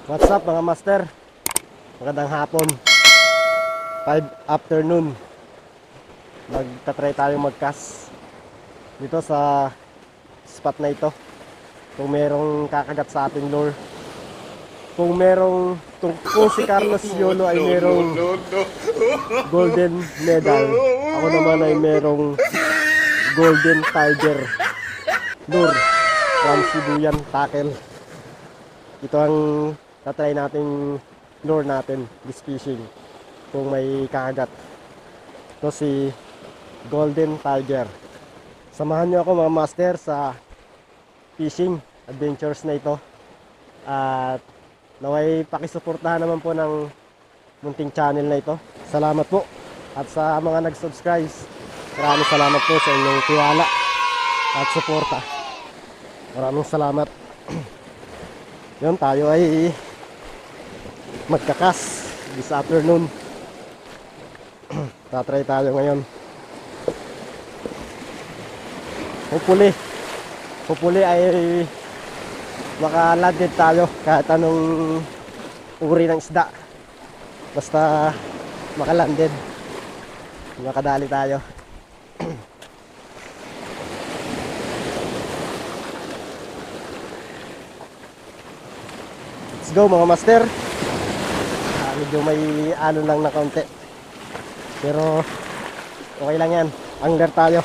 What's up mga master? Magandang hapon. 5 afternoon. Magta-try tayo mag-cast dito sa spot na ito. Kung merong kakagat sa ating lure. Kung si Carlos Yolo ay merong golden medal, ako naman ay merong golden tiger lure from Sibuyan Tackle. Ito ang tatry nating lure natin this fishing kung may kakagat. Ito si golden tiger. Samahan nyo ako mga master sa fishing adventures na ito, at naway pakisuportahan naman po ng munting channel na ito. Salamat po, at sa mga nag-subscribe, maraming salamat po sa inyong tiwala at suporta. Maraming salamat. Yun, tayo ay magkakas this afternoon. Tatry tayo ngayon. Hopefully ay makalanded tayo kahit anong uri ng isda. Basta makalanded, makadali tayo. Let's go mga master. Medyo may ano lang na kaunti, pero okay lang yan. Angler tayo.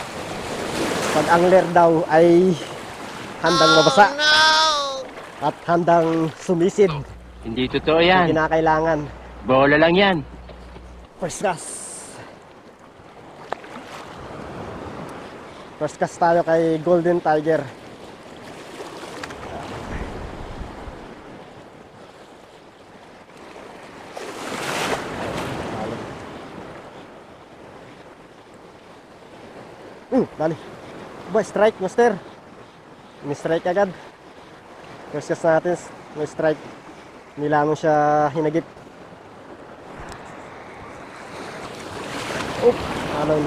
Pag angler daw ay handang mabasa at handang sumisid. Hindi totoo yan. Hindi kinakailangan. Bola lang yan. First cast. First cast tayo kay Golden Tiger. Dali. Boy, strike, master. May strike agad. First cast natin, may strike. Hindi lamang siya hinagip. Alon.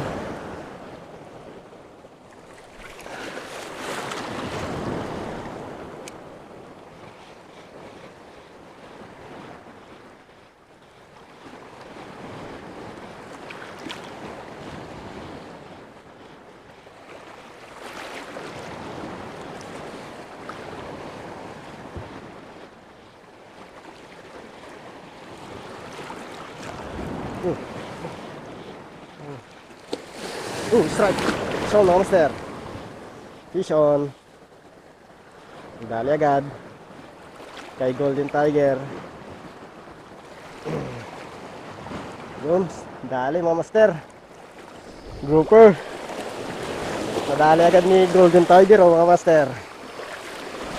Strike. So, no, master. Fish on. Dali agad kay Golden Tiger. Yun, dali mga master. Grouper. Nadali agad ni Golden Tiger mga master.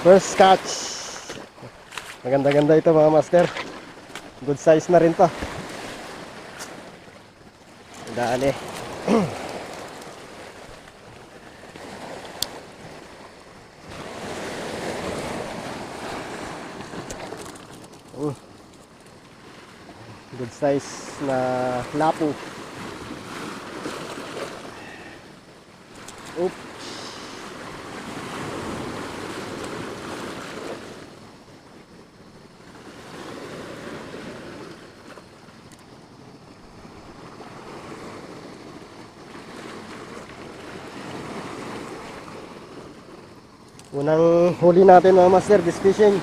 First catch. Maganda-ganda ito mga master. Good size na rin to. Dali. Good size na lapu. Unang huli natin mga master this fishing.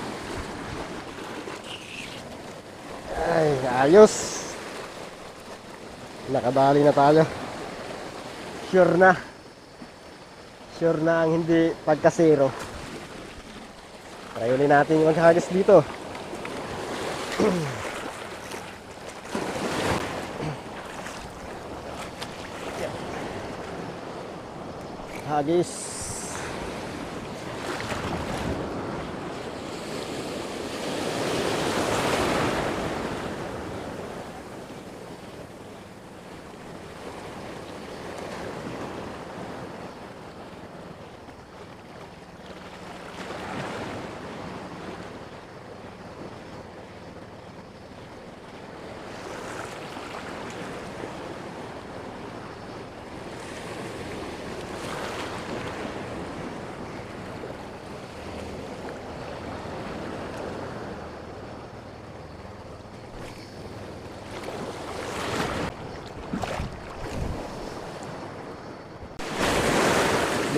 Ay, ayos. Nakadali na tayo. Sure na ang hindi pagkasero. Try ulit natin yung maghagis dito. Hagis.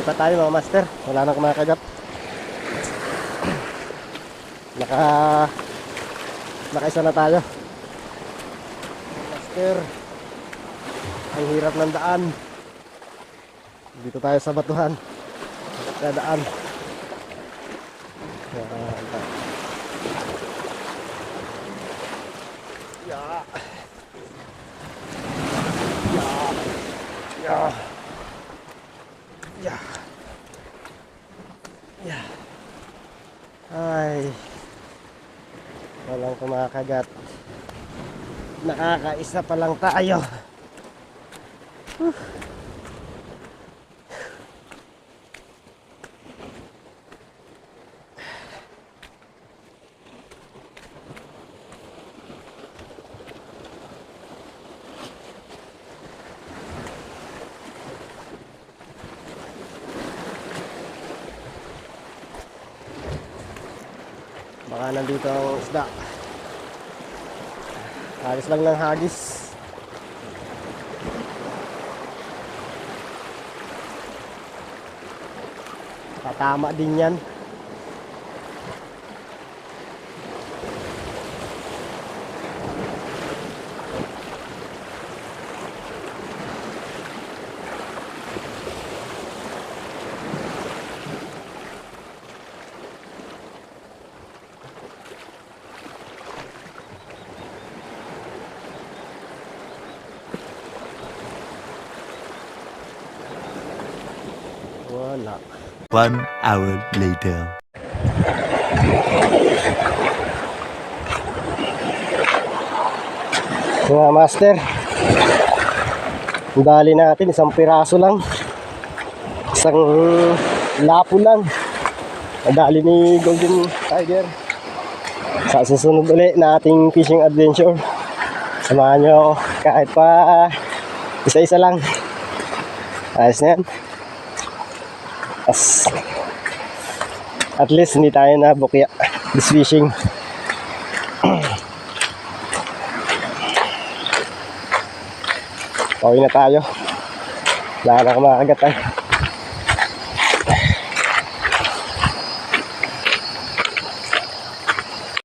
Lipat tayo mga master. Wala nang kumakagat. Nakaisa na tayo. Master. Ang hirap ng daan. Dito tayo sa batuhan. Sa daan. Yeah. Yeah. Yeah. Yeah. Ay. Walang kumakagat. Nakakaisa pa lang tayo. Baka nandito ang isda. Hagis lang ng hagis. Tatama din yan. Wala. 1 hour later. Mga master, ang dali natin isang piraso lang, isang lapo lang. Ang dali ni Golden Tiger. Sa susunod ulit na ating fishing adventure, samahan nyo ako kahit pa isa-isa lang. Ayos na yan. At least hindi tayo na bukya this fishing. Pauwi na tayo. Wala na kumakagat tayo.